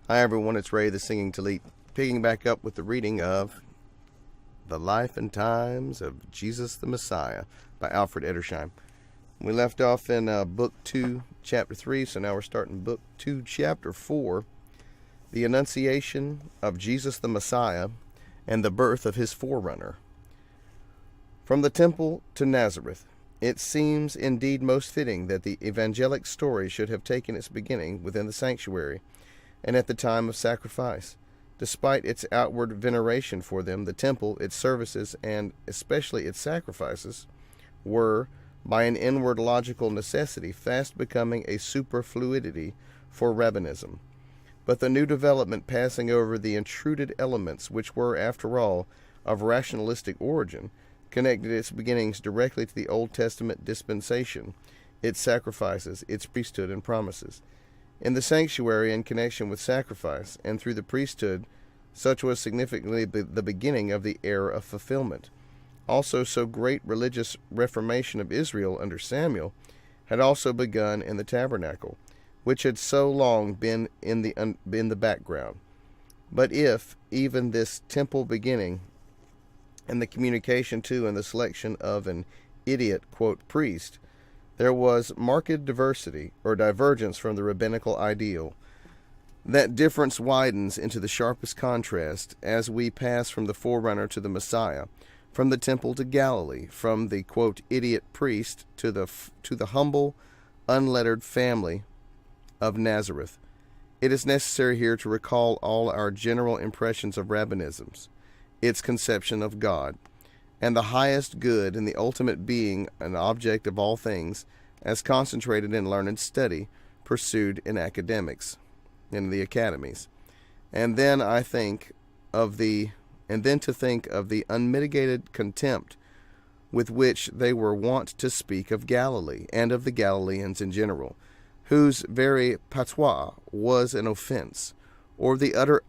Hi everyone, it's Ray the Singing Tallit, picking back up with the reading of The Life and Times of Jesus the Messiah by Alfred Edersheim. We left off in Book 2, Chapter 3, so now we're starting Book 2, Chapter 4, The Annunciation of Jesus the Messiah and the Birth of His Forerunner. From the Temple to Nazareth. It seems indeed most fitting that the evangelic story should have taken its beginning within the sanctuary, and at the time of sacrifice. Despite its outward veneration for them, the temple, its services, and especially its sacrifices, were, by an inward logical necessity, fast becoming a superfluidity for rabbinism. But the new development passing over the intruded elements, which were, after all, of rationalistic origin, connected its beginnings directly to the Old Testament dispensation, its sacrifices, its priesthood and promises. In the sanctuary, in connection with sacrifice, and through the priesthood, such was significantly the beginning of the era of fulfillment. Also, so great religious reformation of Israel under Samuel had also begun in the tabernacle, which had so long been in the background. But if even this temple beginning, and the communication to and the selection of an idiot, quote, priest, there was marked diversity or divergence from the rabbinical ideal. That difference widens into the sharpest contrast as we pass from the forerunner to the Messiah, from the temple to Galilee, from the, quote, idiot priest to the humble, unlettered family of Nazareth. It is necessary here to recall all our general impressions of rabbinisms, its conception of God, and the highest good and the ultimate being an object of all things, as concentrated in learned study, pursued in academics, in the academies. And then to think of the unmitigated contempt with which they were wont to speak of Galilee, and of the Galileans in general, whose very patois was an offense, or the utter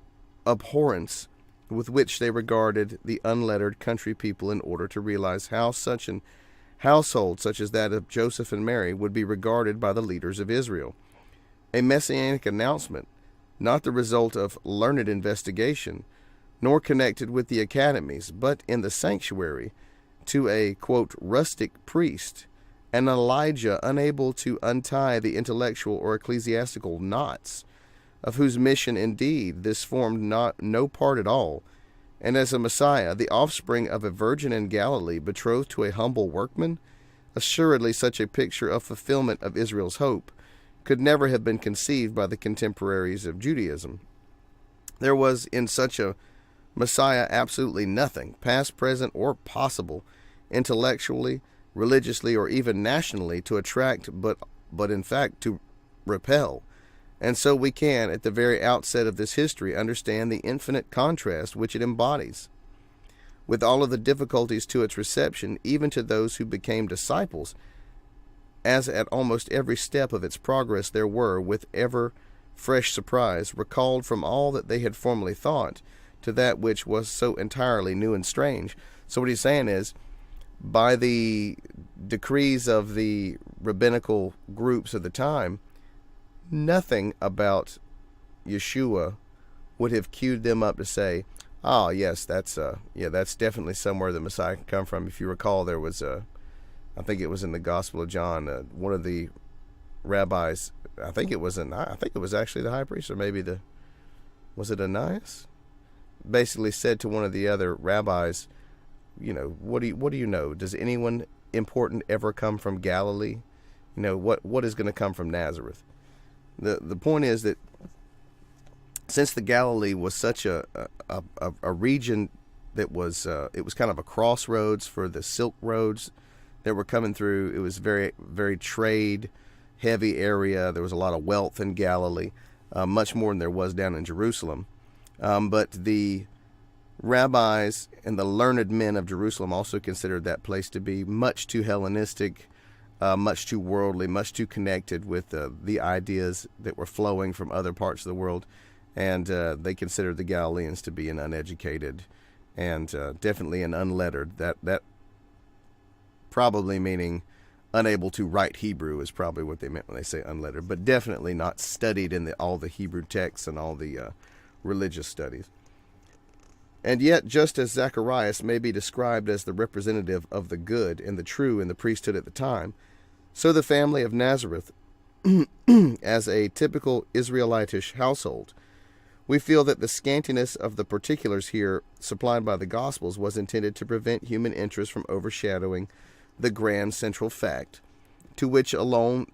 abhorrence with which they regarded the unlettered country people, in order to realize how such an household such as that of Joseph and Mary would be regarded by the leaders of Israel. A messianic announcement, not the result of learned investigation, nor connected with the academies, but in the sanctuary, to a, quote, rustic priest, an Elijah unable to untie the intellectual or ecclesiastical knots, of whose mission, indeed, this formed no part at all, and as a Messiah, the offspring of a virgin in Galilee, betrothed to a humble workman. Assuredly such a picture of fulfillment of Israel's hope could never have been conceived by the contemporaries of Judaism. There was in such a Messiah absolutely nothing, past, present, or possible, intellectually, religiously, or even nationally, to attract, but in fact to repel. And so we can, at the very outset of this history, understand the infinite contrast which it embodies, with all of the difficulties to its reception, even to those who became disciples, as at almost every step of its progress there were, with ever fresh surprise, recalled from all that they had formerly thought to that which was so entirely new and strange. So what he's saying is, by the decrees of the rabbinical groups of the time, nothing about Yeshua would have cued them up to say, "Oh, yes, that's definitely somewhere the Messiah can come from." If you recall, there was I think it was in the Gospel of John, one of the rabbis, I think it was actually the high priest, or maybe was it Ananias? Basically said to one of the other rabbis, what do you know? Does anyone important ever come from Galilee? What is going to come from Nazareth? The point is that since the Galilee was such a region that was it was kind of a crossroads for the Silk Roads that were coming through, it was very, very trade heavy area. There was a lot of wealth in Galilee, much more than there was down in Jerusalem. But the rabbis and the learned men of Jerusalem also considered that place to be much too Hellenistic, much too worldly, much too connected with the ideas that were flowing from other parts of the world, and they considered the Galileans to be an uneducated and definitely an unlettered. That probably meaning unable to write Hebrew is probably what they meant when they say unlettered, but definitely not studied in all the Hebrew texts and all the religious studies. And yet, just as Zacharias may be described as the representative of the good and the true in the priesthood at the time, so the family of Nazareth, as a typical Israelitish household, we feel that the scantiness of the particulars here supplied by the Gospels was intended to prevent human interest from overshadowing the grand central fact, to which alone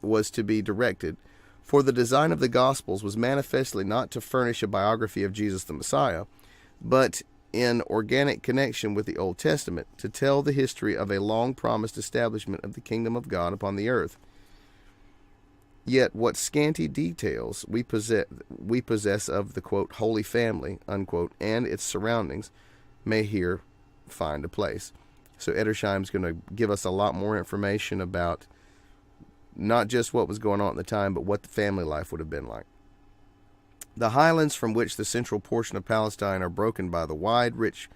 was to be directed, for the design of the Gospels was manifestly not to furnish a biography of Jesus the Messiah, but in organic connection with the Old Testament, to tell the history of a long-promised establishment of the kingdom of God upon the earth. Yet what scanty details we possess of the, quote, Holy Family, unquote, and its surroundings may here find a place. So Edersheim's going to give us a lot more information about not just what was going on at the time, but what the family life would have been like. The highlands from which the central portion of Palestine are broken by the wide, rich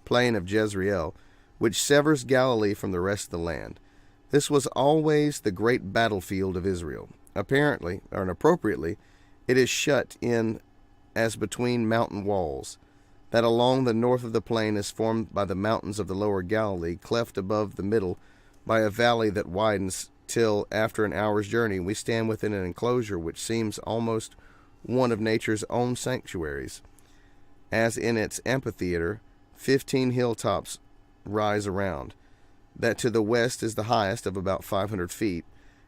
plain of Jezreel, which severs Galilee from the rest of the land. This was always the great battlefield of Israel. Apparently, or appropriately, it is shut in as between mountain walls, that along the north of the plain is formed by the mountains of the lower Galilee, cleft above the middle by a valley that widens till, after an hour's journey, we stand within an enclosure which seems almost one of nature's own sanctuaries. As in its amphitheater, 15 hilltops rise around, that to the west is the highest of about 500 feet,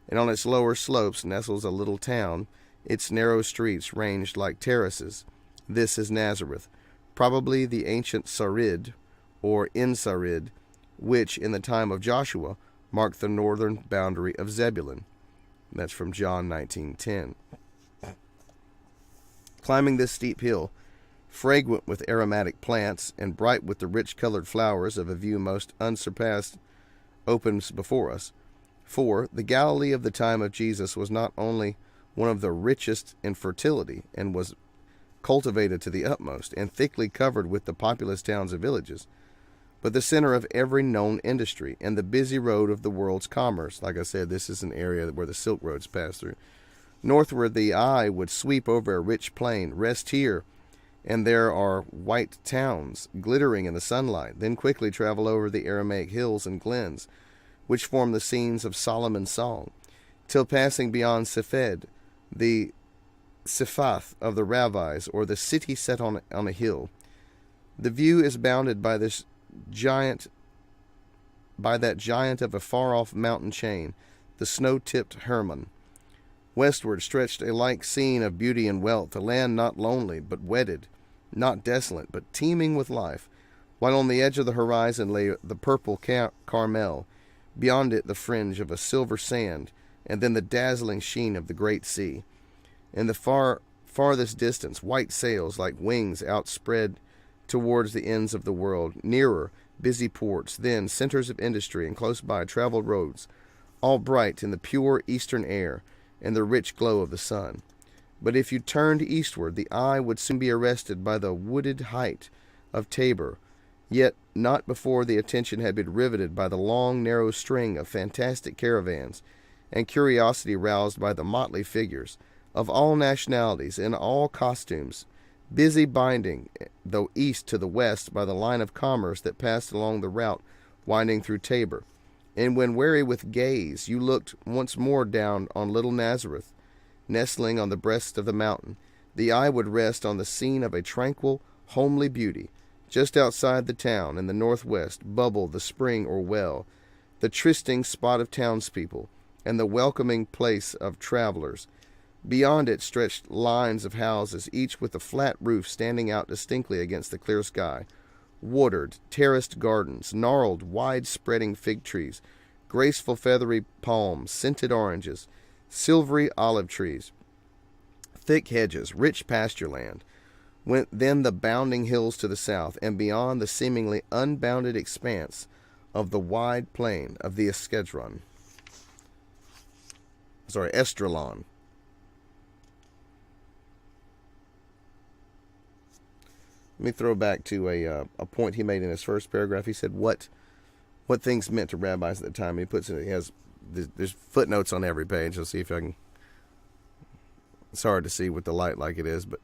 and on its lower slopes nestles a little town, its narrow streets ranged like terraces. This is Nazareth, probably the ancient Sarid, or En-Sarid, which, in the time of Joshua, marked the northern boundary of Zebulun. That's from John 19:10. Climbing this steep hill, fragrant with aromatic plants and bright with the rich-colored flowers of a view most unsurpassed, opens before us. For the Galilee of the time of Jesus was not only one of the richest in fertility, and was cultivated to the utmost, and thickly covered with the populous towns and villages, but the center of every known industry, and the busy road of the world's commerce. Like I said, this is an area where the Silk Roads pass through. Northward the eye would sweep over a rich plain, rest here, and there are white towns glittering in the sunlight, then quickly travel over the Aramaic hills and glens, which form the scenes of Solomon's song, till passing beyond Sefed, the Sephath of the rabbis, or the city set on a hill. The view is bounded by that giant of a far-off mountain chain, the snow-tipped Hermon. Westward stretched a like scene of beauty and wealth, a land not lonely, but wedded, not desolate, but teeming with life, while on the edge of the horizon lay the purple Carmel, beyond it the fringe of a silver sand, and then the dazzling sheen of the great sea. In the farthest distance, white sails like wings outspread towards the ends of the world. Nearer, busy ports, then centers of industry, and close by traveled roads, all bright in the pure eastern air and the rich glow of the sun. But if you turned eastward, the eye would soon be arrested by the wooded height of Tabor, yet not before the attention had been riveted by the long, narrow string of fantastic caravans, and curiosity roused by the motley figures of all nationalities in all costumes, busy binding the east to the west by the line of commerce that passed along the route winding through Tabor. And when weary with gaze, you looked once more down on little Nazareth, nestling on the breast of the mountain, the eye would rest on the scene of a tranquil, homely beauty. Just outside the town, in the northwest, bubbled the spring or well, the trysting spot of townspeople, and the welcoming place of travelers. Beyond it stretched lines of houses, each with a flat roof standing out distinctly against the clear sky. Watered, terraced gardens, gnarled, wide-spreading fig trees, graceful feathery palms, scented oranges, silvery olive trees, thick hedges, rich pasture land. Went then the bounding hills to the south, and beyond the seemingly unbounded expanse of the wide plain of the Estralon. Let me throw back to a point he made in his first paragraph. He said, what what things meant to rabbis at the time. There's footnotes on every page. I'll see if I can. It's hard to see with the light like it is, but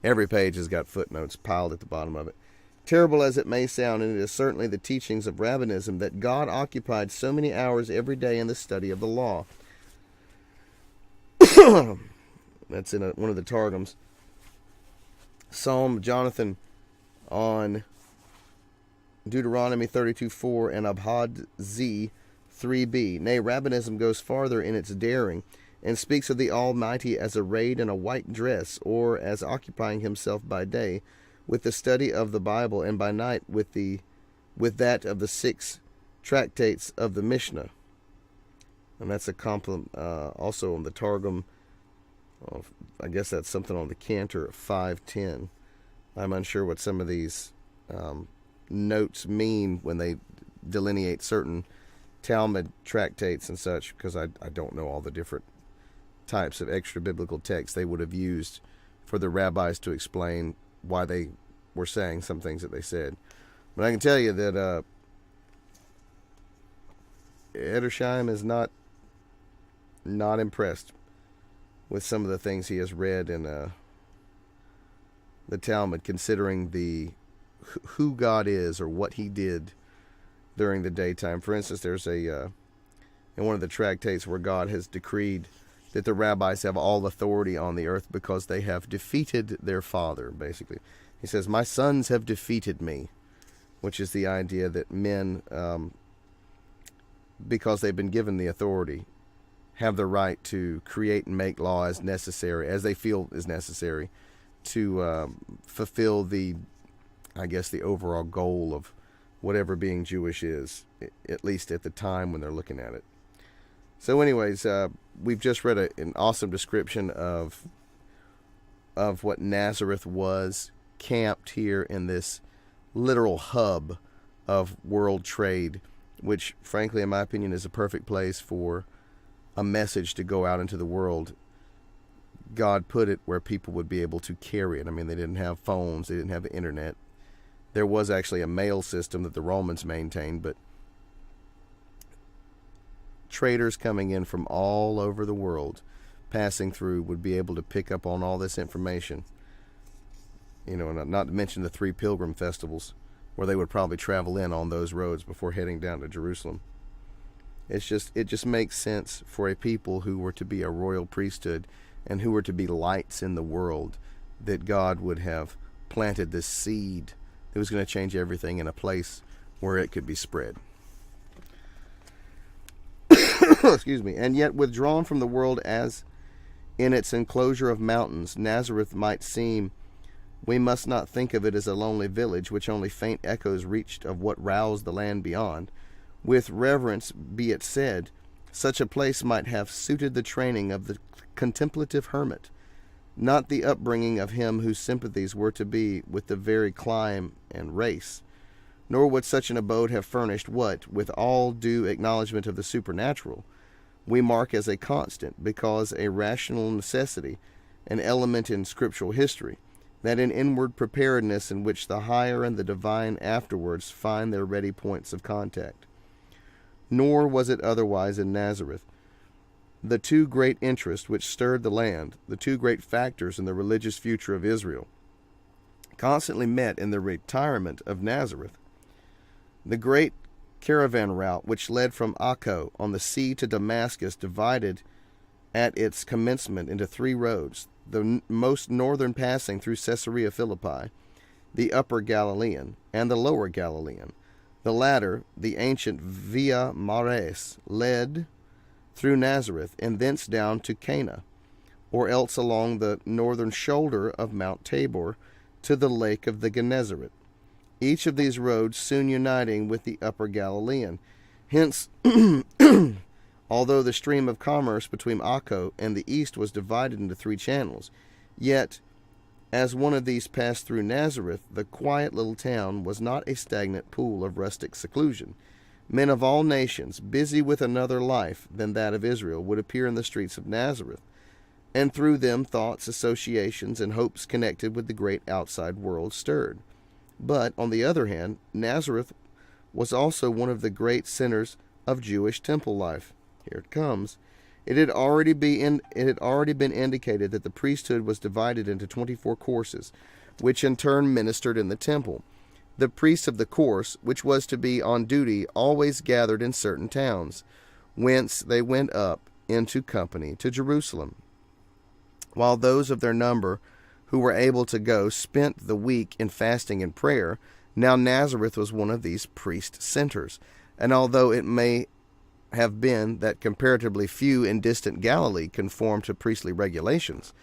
every page has got footnotes piled at the bottom of it. Terrible as it may sound, and it is certainly the teachings of rabbinism, that God occupied so many hours every day in the study of the law. That's in one of the Targums. Psalm Jonathan on Deuteronomy 32:4 and Abhad Z 3b. Nay, rabbinism goes farther in its daring, and speaks of the Almighty as arrayed in a white dress, or as occupying himself by day with the study of the Bible, and by night with that of the 6 tractates of the Mishnah. And that's a compliment also on the Targum. I guess that's something on the Cantor 5:10. I'm unsure what some of these notes mean when they delineate certain Talmud tractates and such, because I don't know all the different types of extra biblical texts they would have used for the rabbis to explain why they were saying some things that they said. But I can tell you that Edersheim is not impressed with some of the things he has read in the Talmud, considering who God is or what he did during the daytime. For instance, there's in one of the tractates where God has decreed that the rabbis have all authority on the earth because they have defeated their father, basically. He says, my sons have defeated me, which is the idea that men, because they've been given the authority, have the right to create and make law as necessary, as they feel is necessary, to fulfill the overall goal of whatever being Jewish is, at least at the time when they're looking at it. So anyways, we've just read an awesome description of what Nazareth was, camped here in this literal hub of world trade, which frankly, in my opinion, is a perfect place for a message to go out into the world. God put it where people would be able to carry it. I mean, they didn't have phones, they didn't have the internet. There was actually a mail system that the Romans maintained, but traders coming in from all over the world, passing through, would be able to pick up on all this information. Not to mention the 3 pilgrim festivals, where they would probably travel in on those roads before heading down to Jerusalem. It just makes sense for a people who were to be a royal priesthood and who were to be lights in the world, that God would have planted this seed that was going to change everything in a place where it could be spread. Excuse me. And yet, withdrawn from the world as in its enclosure of mountains, Nazareth might seem, we must not think of it as a lonely village which only faint echoes reached of what roused the land beyond. With reverence be it said, such a place might have suited the training of the contemplative hermit, not the upbringing of him whose sympathies were to be with the very clime and race. Nor would such an abode have furnished what, with all due acknowledgment of the supernatural, we mark as a constant, because a rational necessity, an element in scriptural history, that an inward preparedness in which the higher and the divine afterwards find their ready points of contact. Nor was it otherwise in Nazareth. The 2 great interests which stirred the land, the 2 great factors in the religious future of Israel, constantly met in the retirement of Nazareth. The great caravan route which led from Akko on the sea to Damascus divided at its commencement into 3 roads, the most northern passing through Caesarea Philippi, the upper Galilean, and the lower Galilean. The latter, the ancient Via Maris, led through Nazareth and thence down to Cana, or else along the northern shoulder of Mount Tabor to the lake of the Gennesaret, each of these roads soon uniting with the upper Galilean. Hence, although the stream of commerce between Akko and the east was divided into 3 channels, yet, as one of these passed through Nazareth, the quiet little town was not a stagnant pool of rustic seclusion. Men of all nations, busy with another life than that of Israel, would appear in the streets of Nazareth, and through them thoughts, associations, and hopes connected with the great outside world stirred. But, on the other hand, Nazareth was also one of the great centers of Jewish temple life. Here it comes. It had already been indicated that the priesthood was divided into 24 courses, which in turn ministered in the temple. The priests of the course, which was to be on duty, always gathered in certain towns, whence they went up into company to Jerusalem, while those of their number who were able to go spent the week in fasting and prayer. Now Nazareth was one of these priest centers, and although it may have been that comparatively few in distant Galilee conformed to priestly regulations,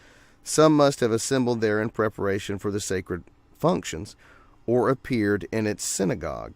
some must have assembled there in preparation for the sacred functions, or appeared in its synagogue.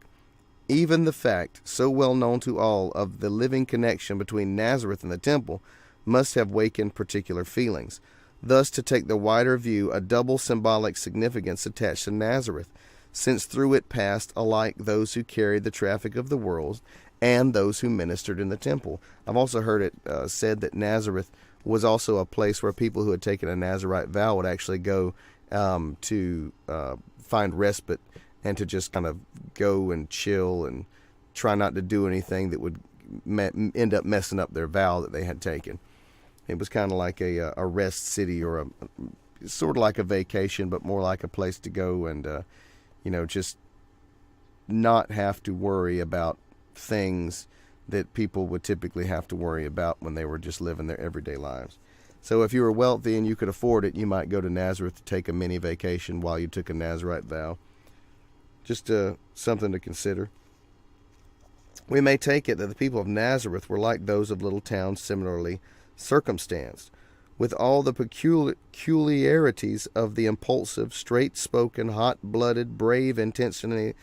Even the fact, so well known to all, of the living connection between Nazareth and the temple must have wakened particular feelings. Thus, to take the wider view, a double symbolic significance attached to Nazareth, since through it passed alike those who carried the traffic of the world and those who ministered in the temple. I've also heard it said that Nazareth was also a place where people who had taken a Nazirite vow would actually go to find respite and to just kind of go and chill and try not to do anything that would end up messing up their vow that they had taken. It was kind of like a rest city, or sort of like a vacation, but more like a place to go and just not have to worry about things that people would typically have to worry about when they were just living their everyday lives. So if you were wealthy and you could afford it, you might go to Nazareth to take a mini vacation while you took a Nazirite vow. Just something to consider. We may take it that the people of Nazareth were like those of little towns similarly circumstanced, with all the peculiarities of the impulsive, straight-spoken, hot-blooded, brave, intensely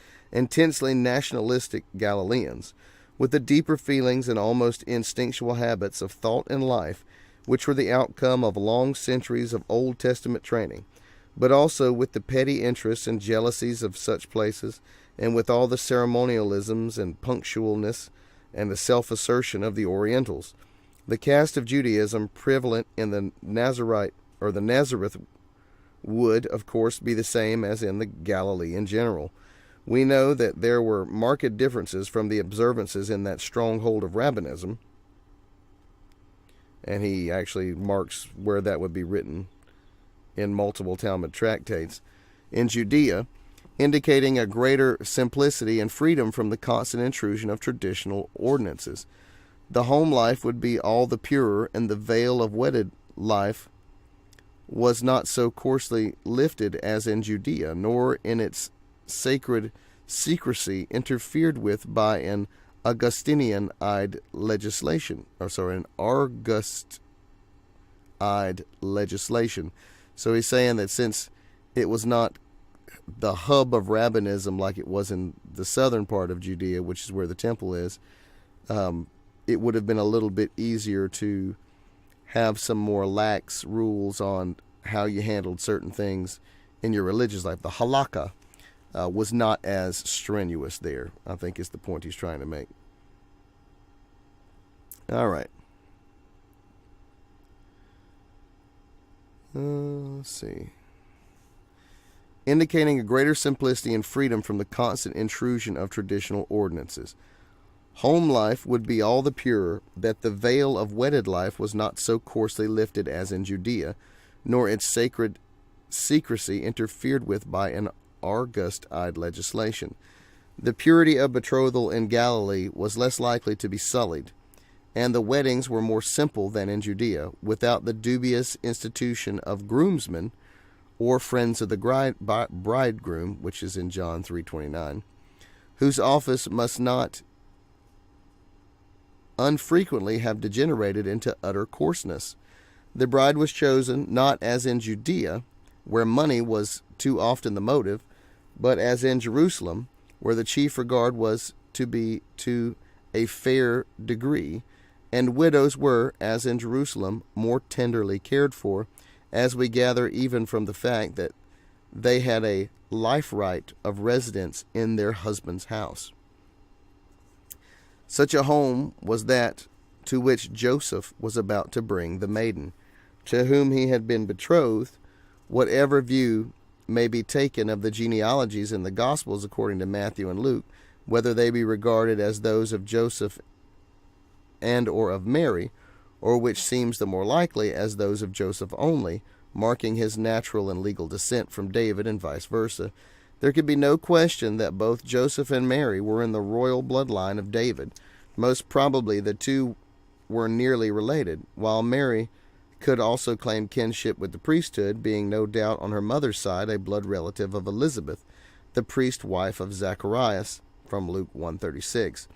nationalistic Galileans, with the deeper feelings and almost instinctual habits of thought and life, which were the outcome of long centuries of Old Testament training, but also with the petty interests and jealousies of such places, and with all the ceremonialisms and punctualness and the self-assertion of the Orientals. The caste of Judaism prevalent in the Nazarite or the Nazareth would, of course, be the same as in the Galilee in general. We know that there were marked differences from the observances in that stronghold of rabbinism, and he actually marks where that would be written in multiple Talmud tractates, in Judea, indicating a greater simplicity and freedom from the constant intrusion of traditional ordinances. The home life would be all the purer, and the veil of wedded life was not so coarsely lifted as in Judea, nor in its sacred secrecy interfered with by an Augustinian-eyed legislation. An August-eyed legislation. So he's saying that since it was not the hub of rabbinism like it was in the southern part of Judea, which is where the temple is, it would have been a little bit easier to have some more lax rules on how you handled certain things in your religious life. The halakha was not as strenuous there, I think is the point he's trying to make. All right. Let's see. Indicating a greater simplicity and freedom from the constant intrusion of traditional ordinances. Home life would be all the purer, that the veil of wedded life was not so coarsely lifted as in Judea, nor its sacred secrecy interfered with by an August-eyed legislation. The purity of betrothal in Galilee was less likely to be sullied, and the weddings were more simple than in Judea, without the dubious institution of groomsmen or friends of the bridegroom, which is in John 3:29, whose office must not unfrequently have degenerated into utter coarseness. The bride was chosen not as in Judea, where money was too often the motive, but as in Jerusalem, where the chief regard was to be to a fair degree, and widows were, as in Jerusalem, more tenderly cared for, as we gather even from the fact that they had a life right of residence in their husband's house. Such a home was that to which Joseph was about to bring the maiden, to whom he had been betrothed, whatever view may be taken of the genealogies in the Gospels according to Matthew and Luke, whether they be regarded as those of Joseph and or of Mary, or which seems the more likely as those of Joseph only, marking his natural and legal descent from David and vice versa, there could be no question that both Joseph and Mary were in the royal bloodline of David. Most probably the two were nearly related, while Mary could also claim kinship with the priesthood, being no doubt on her mother's side a blood relative of Elizabeth, the priest wife of Zacharias, from Luke 1:36.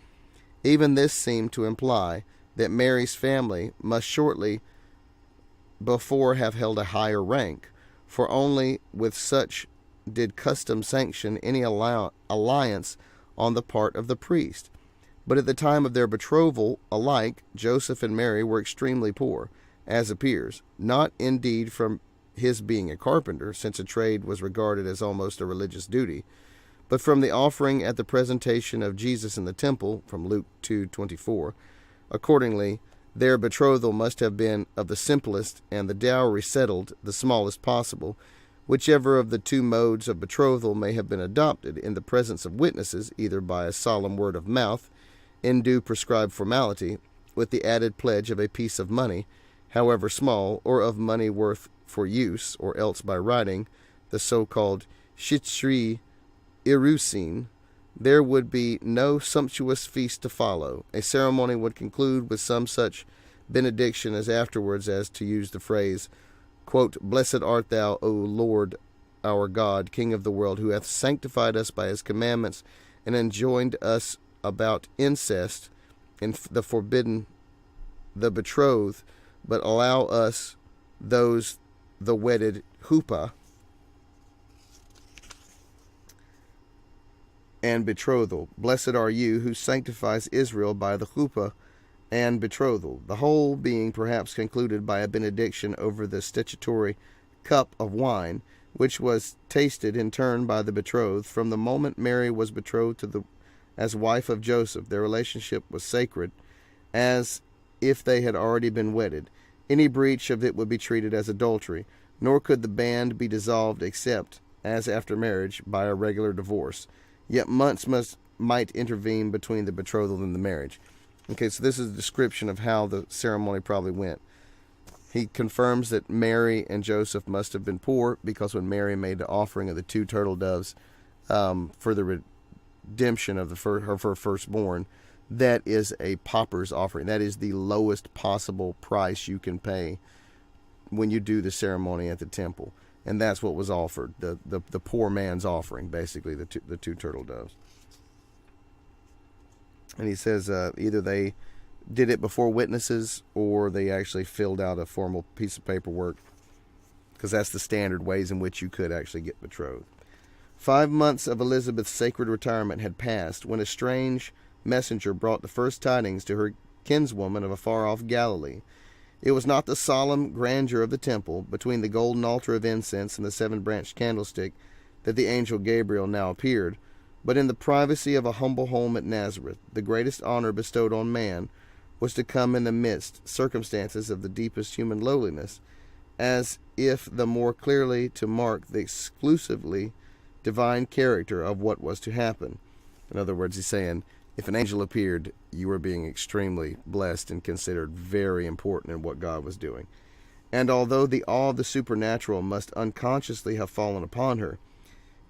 Even this seemed to imply that Mary's family must shortly before have held a higher rank, for only with such did custom sanction any alliance on the part of the priest. But at the time of their betrothal, alike Joseph and Mary were extremely poor, as appears, not indeed from his being a carpenter, since a trade was regarded as almost a religious duty, but from the offering at the presentation of Jesus in the temple, from Luke 2:24. Accordingly, their betrothal must have been of the simplest, and the dowry settled the smallest possible, whichever of the two modes of betrothal may have been adopted in the presence of witnesses, either by a solemn word of mouth, in due prescribed formality, with the added pledge of a piece of money, however small, or of money worth for use, or else by writing, the so-called shitri irusin, there would be no sumptuous feast to follow. A ceremony would conclude with some such benediction as afterwards, as to use the phrase, quote, "Blessed art thou, O Lord our God, King of the world, who hath sanctified us by his commandments, and enjoined us about incest, and the forbidden, the betrothed, but allow us those the wedded huppah and betrothal. Blessed are you who sanctifies Israel by the huppah and betrothal," the whole being perhaps concluded by a benediction over the statutory cup of wine, which was tasted in turn by the betrothed. From the moment Mary was betrothed as wife of Joseph, their relationship was sacred, as if they had already been wedded. Any breach of it would be treated as adultery, nor could the band be dissolved except, as after marriage, by a regular divorce. Yet months might intervene between the betrothal and the marriage. Okay, so this is a description of how the ceremony probably went. He confirms that Mary and Joseph must have been poor, because when Mary made the offering of the 2 turtle doves for the redemption of her firstborn, that is a pauper's offering. That is the lowest possible price you can pay when you do the ceremony at the temple. And that's what was offered, the poor man's offering, basically, the two turtle doves. And he says either they did it before witnesses, or they actually filled out a formal piece of paperwork, because that's the standard ways in which you could actually get betrothed. 5 months of Elizabeth's sacred retirement had passed, when a strange messenger brought the first tidings to her kinswoman of a far-off Galilee. It was not the solemn grandeur of the temple, between the golden altar of incense and the 7-branched candlestick, that the angel Gabriel now appeared, but in the privacy of a humble home at Nazareth. The greatest honor bestowed on man was to come in the midst circumstances of the deepest human lowliness, as if the more clearly to mark the exclusively divine character of what was to happen. In other words, he's saying, if an angel appeared, you were being extremely blessed and considered very important in what God was doing. And although the awe of the supernatural must unconsciously have fallen upon her,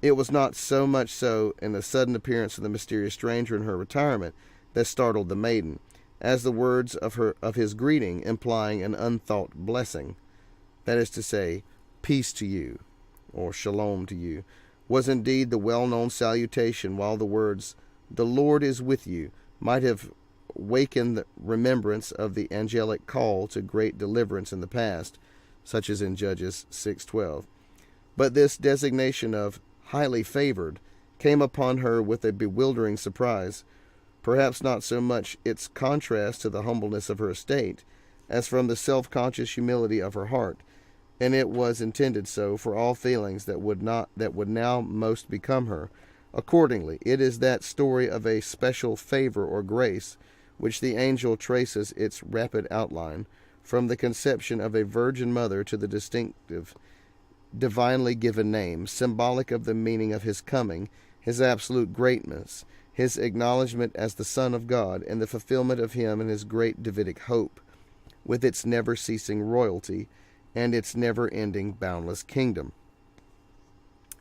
it was not so much so in the sudden appearance of the mysterious stranger in her retirement that startled the maiden, as the words of his greeting implying an unthought blessing, that is to say, peace to you, or shalom to you, was indeed the well-known salutation, while the words, "The Lord is with you," might have wakened the remembrance of the angelic call to great deliverance in the past, such as in Judges 6:12. But this designation of highly favored came upon her with a bewildering surprise, perhaps not so much its contrast to the humbleness of her estate, as from the self-conscious humility of her heart, and it was intended so for all feelings that would now most become her. Accordingly, it is that story of a special favor or grace which the angel traces its rapid outline, from the conception of a virgin mother to the distinctive, divinely given name, symbolic of the meaning of his coming, his absolute greatness, his acknowledgement as the Son of God, and the fulfillment of him and his great Davidic hope, with its never-ceasing royalty and its never-ending boundless kingdom.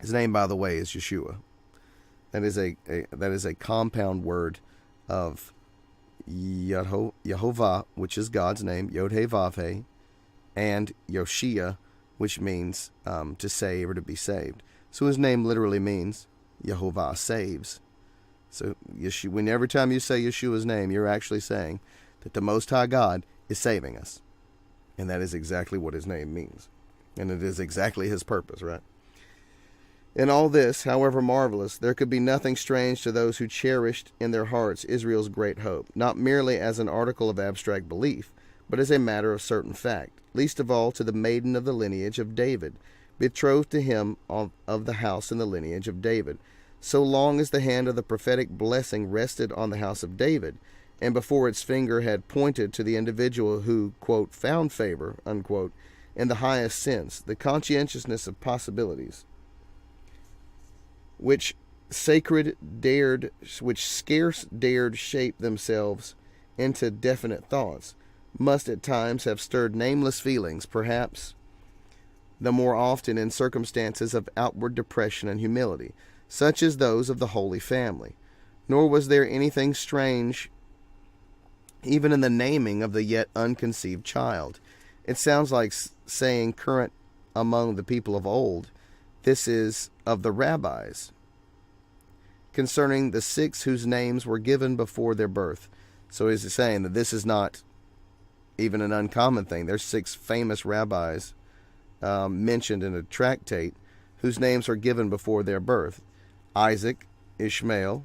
His name, by the way, is Yeshua. That is a compound word of Yehovah, which is God's name, Yod-Heh-Vav-Heh, and Yoshia, which means to save or to be saved. So his name literally means Yehovah saves. So every time you say Yeshua's name, you're actually saying that the Most High God is saving us. And that is exactly what his name means. And it is exactly his purpose, right? In all this, however marvelous, there could be nothing strange to those who cherished in their hearts Israel's great hope, not merely as an article of abstract belief, but as a matter of certain fact, least of all to the maiden of the lineage of David, betrothed to him of the house and the lineage of David. So long as the hand of the prophetic blessing rested on the house of David, and before its finger had pointed to the individual who, quote, found favor, unquote, in the highest sense, the conscientiousness of possibilities, which scarce dared shape themselves into definite thoughts, must at times have stirred nameless feelings, perhaps the more often in circumstances of outward depression and humility, such as those of the Holy Family. Nor was there anything strange even in the naming of the yet unconceived child. It sounds like saying current among the people of old, this is of the rabbis, concerning the 6 whose names were given before their birth. So he's saying that this is not even an uncommon thing. There's 6 famous rabbis mentioned in a tractate whose names are given before their birth: Isaac, Ishmael,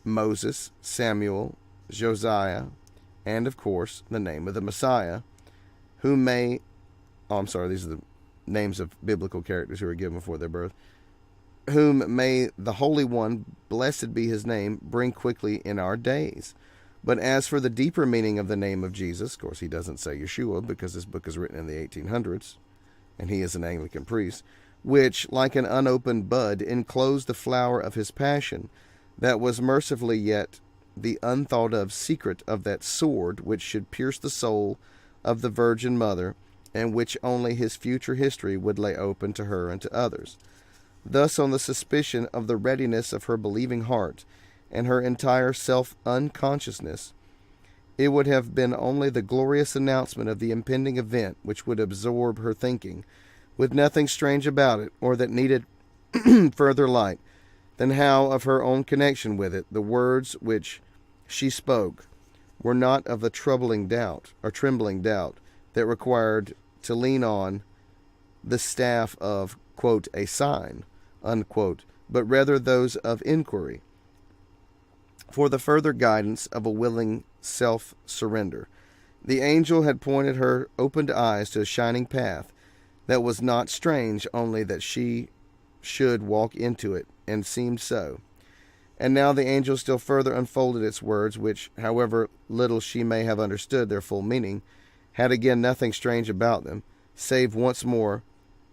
Moses, Samuel, Josiah, and of course the name of the Messiah, these are the names of biblical characters who are given before their birth, whom may the Holy One, blessed be his name, bring quickly in our days. But as for the deeper meaning of the name of Jesus, of course he doesn't say Yeshua because this book is written in the 1800s, and he is an Anglican priest, which, like an unopened bud, enclosed the flower of his passion, that was mercifully yet the unthought of secret of that sword which should pierce the soul of the Virgin Mother, and which only his future history would lay open to her and to others. Thus, on the suspicion of the readiness of her believing heart and her entire self-unconsciousness, it would have been only the glorious announcement of the impending event which would absorb her thinking, with nothing strange about it, or that needed further light than how of her own connection with it the words which she spoke were not of the trembling doubt that required to lean on the staff of, quote, a sign, unquote, but rather those of inquiry, for the further guidance of a willing self-surrender. The angel had pointed her opened eyes to a shining path that was not strange, only that she should walk into it, and seemed so. And now the angel still further unfolded its words, which, however little she may have understood their full meaning, had again nothing strange about them, save once more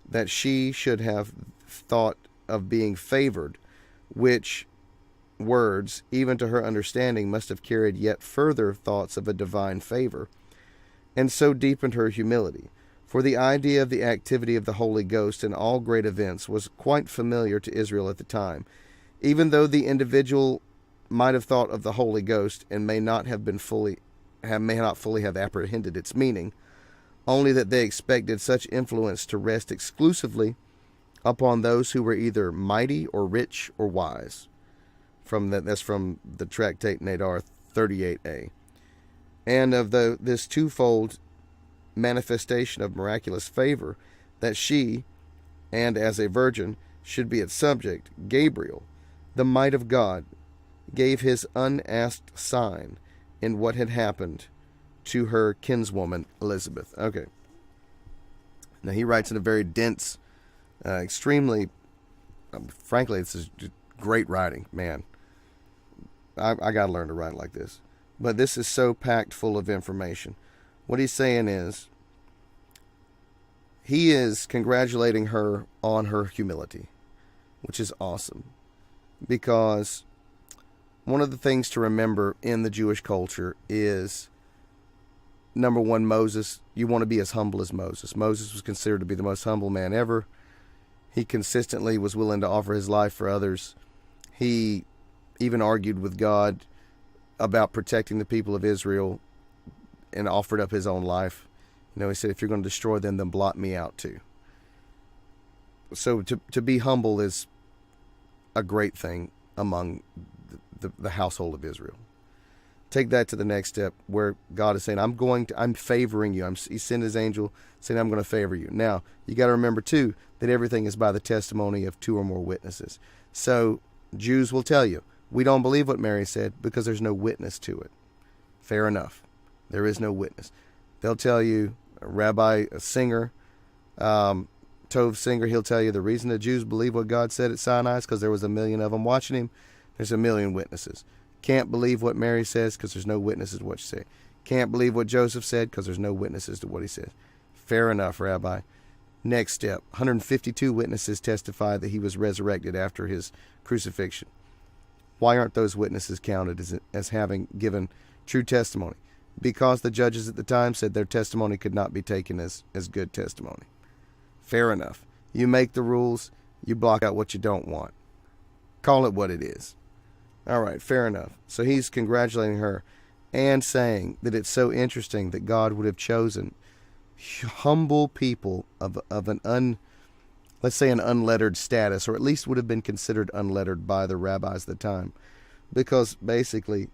that she should have thought of being favored, which words, even to her understanding, must have carried yet further thoughts of a divine favor, and so deepened her humility. For the idea of the activity of the Holy Ghost in all great events was quite familiar to Israel at the time, even though the individual might have thought of the Holy Ghost and may not fully have apprehended its meaning, only that they expected such influence to rest exclusively upon those who were either mighty or rich or wise. That's from the tractate Nadar 38a. And of this twofold manifestation of miraculous favor, that she, and as a virgin, should be its subject, Gabriel, the might of God, gave his unasked sign in what had happened to her kinswoman Elizabeth. Okay. Now he writes in a very dense, extremely, frankly, it's great writing, man. I got to learn to write like this. But this is so packed full of information. What he's saying is, he is congratulating her on her humility, which is awesome. Because one of the things to remember in the Jewish culture is, number one, Moses. You want to be as humble as Moses. Moses was considered to be the most humble man ever. He consistently was willing to offer his life for others. He even argued with God about protecting the people of Israel and offered up his own life. He said, if you're going to destroy them, then blot me out too. So to be humble is a great thing among the household of Israel. Take that to the next step where God is saying, I'm favoring you. He sent his angel saying, I'm going to favor you. Now, you got to remember too, that everything is by the testimony of 2 or more witnesses. So Jews will tell you, we don't believe what Mary said because there's no witness to it. Fair enough. There is no witness. They'll tell you, a singer, Tov singer, he'll tell you the reason the Jews believe what God said at Sinai is because there was 1 million of them watching him. There's 1 million witnesses. Can't believe what Mary says because there's no witnesses to what she said. Can't believe what Joseph said because there's no witnesses to what he said. Fair enough, Rabbi. Next step, 152 witnesses testified that he was resurrected after his crucifixion. Why aren't those witnesses counted as having given true testimony? Because the judges at the time said their testimony could not be taken as good testimony. Fair enough. You make the rules, you block out what you don't want. Call it what it is. All right, fair enough. So he's congratulating her and saying that it's so interesting that God would have chosen humble people of let's say an unlettered status, or at least would have been considered unlettered by the rabbis of the time. Because basically,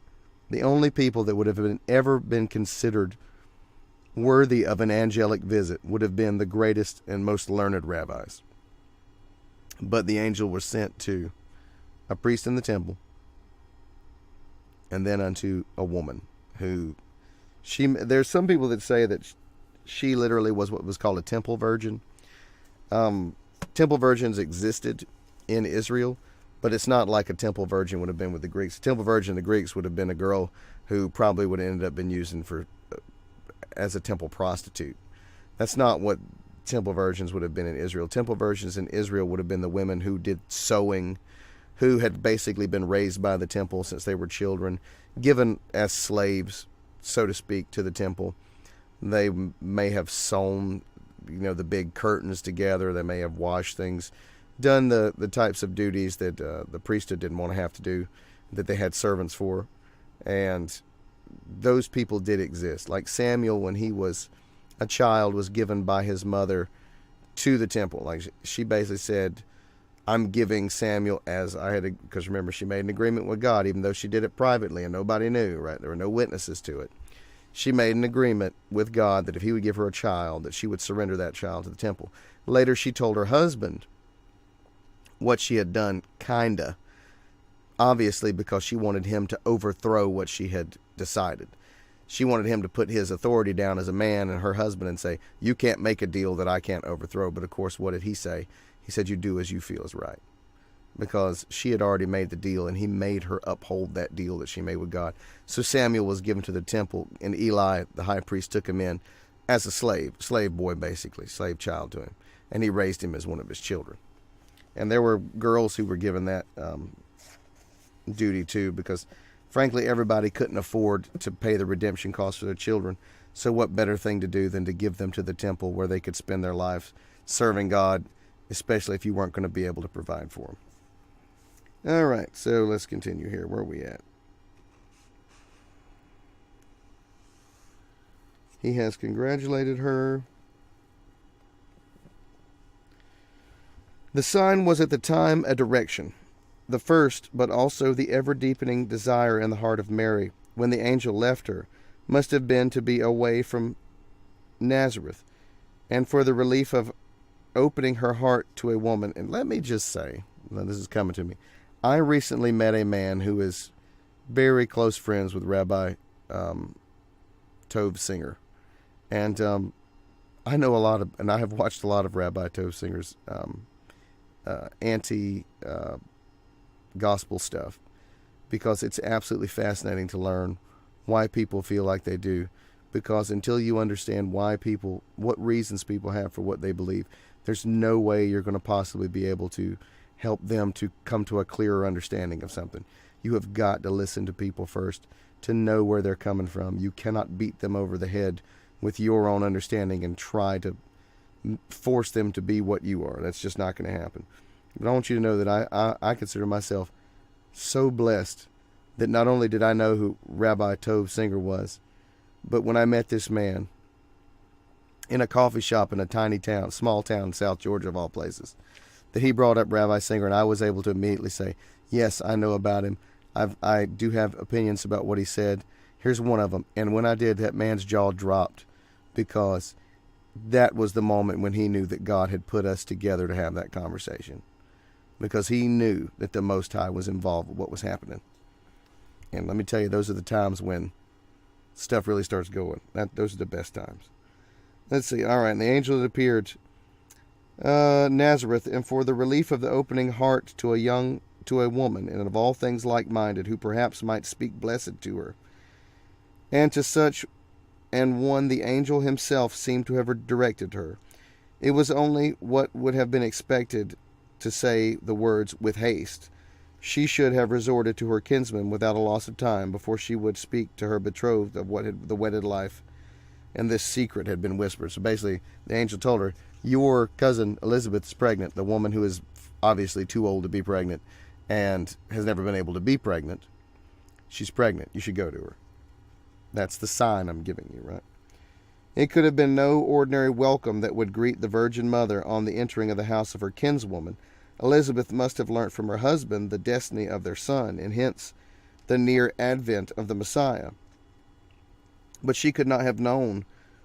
the only people that would have ever been considered worthy of an angelic visit would have been the greatest and most learned rabbis. But the angel was sent to a priest in the temple, and then unto a woman who there's some people that say that she literally was what was called a temple virgin. Temple virgins existed in Israel, but it's not like a temple virgin would have been with the Greeks. A temple virgin in the Greeks would have been a girl who probably would have ended up being using as a temple prostitute. That's not what temple virgins would have been in Israel. Temple virgins in Israel would have been the women who did sewing, who had basically been raised by the temple since they were children, given as slaves, so to speak, to the temple. They may have sewn, the big curtains together. They may have washed things, done the types of duties that the priesthood didn't want to have to do, that they had servants for. And those people did exist. Like Samuel, when he was a child, was given by his mother to the temple. Like she basically said, I'm giving Samuel because remember, she made an agreement with God, even though she did it privately and nobody knew, right? There were no witnesses to it. She made an agreement with God that if he would give her a child, that she would surrender that child to the temple. Later, she told her husband what she had done, kinda, obviously because she wanted him to overthrow what she had decided. She wanted him to put his authority down as a man and her husband and say, you can't make a deal that I can't overthrow. But of course, what did he say? He said, you do as you feel is right. Because she had already made the deal, and he made her uphold that deal that she made with God. So Samuel was given to the temple, and Eli, the high priest, took him in as a slave boy, basically, slave child to him. And he raised him as one of his children. And there were girls who were given that duty too, because frankly, everybody couldn't afford to pay the redemption cost for their children. So what better thing to do than to give them to the temple where they could spend their lives serving God, especially if you weren't going to be able to provide for them. All right, so let's continue here. Where are we at? He has congratulated her. The sign was at the time a direction, the first, but also the ever-deepening desire in the heart of Mary, when the angel left her, must have been to be away from Nazareth, and for the relief of opening her heart to a woman. And let me just say, now this is coming to me, I recently met a man who is very close friends with Rabbi Tov Singer. And I know and I have watched a lot of Rabbi Tov Singer's anti-gospel stuff, because it's absolutely fascinating to learn why people feel like they do. Because until you understand what reasons people have for what they believe, there's no way you're going to possibly be able to help them to come to a clearer understanding of something. You have got to listen to people first to know where they're coming from. You cannot beat them over the head with your own understanding and try to force them to be what you are. That's just not going to happen. But I want you to know that I consider myself so blessed that not only did I know who Rabbi Tov Singer was, but when I met this man in a coffee shop in a tiny town, small town in South Georgia of all places, that he brought up Rabbi Singer, and I was able to immediately say, yes, I know about him. I do have opinions about what he said. Here's one of them. And when I did, that man's jaw dropped, because that was the moment when he knew that God had put us together to have that conversation, because he knew that the Most High was involved with what was happening. And let me tell you, those are the times when stuff really starts going. Those are the best times. Let's see. All right. And the angel that appeared Nazareth, and for the relief of the opening heart to a woman, and of all things like-minded, who perhaps might speak blessed to her. And to such and one the angel himself seemed to have directed her. It was only what would have been expected to say the words, with haste. She should have resorted to her kinsman without a loss of time before she would speak to her betrothed of what had the wedded life, and this secret had been whispered. So basically, the angel told her, your cousin Elizabeth is pregnant, the woman who is obviously too old to be pregnant and has never been able to be pregnant. She's pregnant. You should go to her. That's the sign I'm giving you, right? It could have been no ordinary welcome that would greet the Virgin Mother on the entering of the house of her kinswoman. Elizabeth must have learnt from her husband the destiny of their son, and hence the near advent of the Messiah. But she could not have known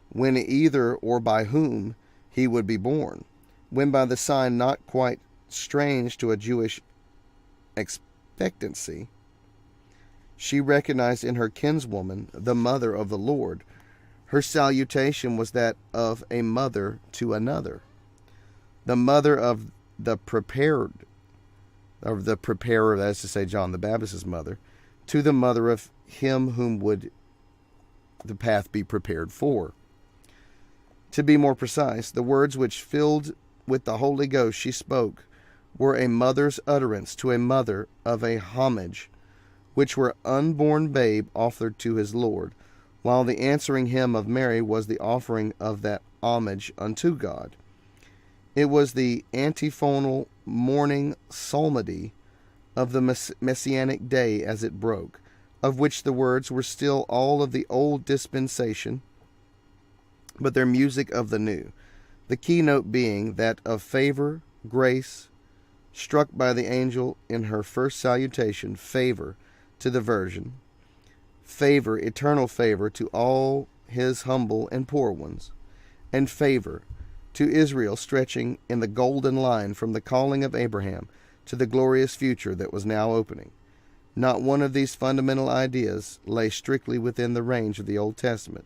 when either or by whom he would be born, when by the sign not quite strange to a Jewish expectancy, she recognized in her kinswoman the mother of the Lord. Her salutation was that of a mother to another, the mother of the preparer, that is to say, John the Baptist's mother, to the mother of him whom would the path be prepared for. To be more precise, the words which filled with the Holy Ghost she spoke were a mother's utterance to a mother of a homage, which were unborn babe offered to his Lord, while the answering hymn of Mary was the offering of that homage unto God. It was the antiphonal morning psalmody of the Messianic day as it broke, of which the words were still all of the old dispensation, but their music of the new, the keynote being that of favor, grace, struck by the angel in her first salutation, favor to the Virgin, favor, eternal favor to all his humble and poor ones, and favor to Israel stretching in the golden line from the calling of Abraham to the glorious future that was now opening. Not one of these fundamental ideas lay strictly within the range of the Old Testament,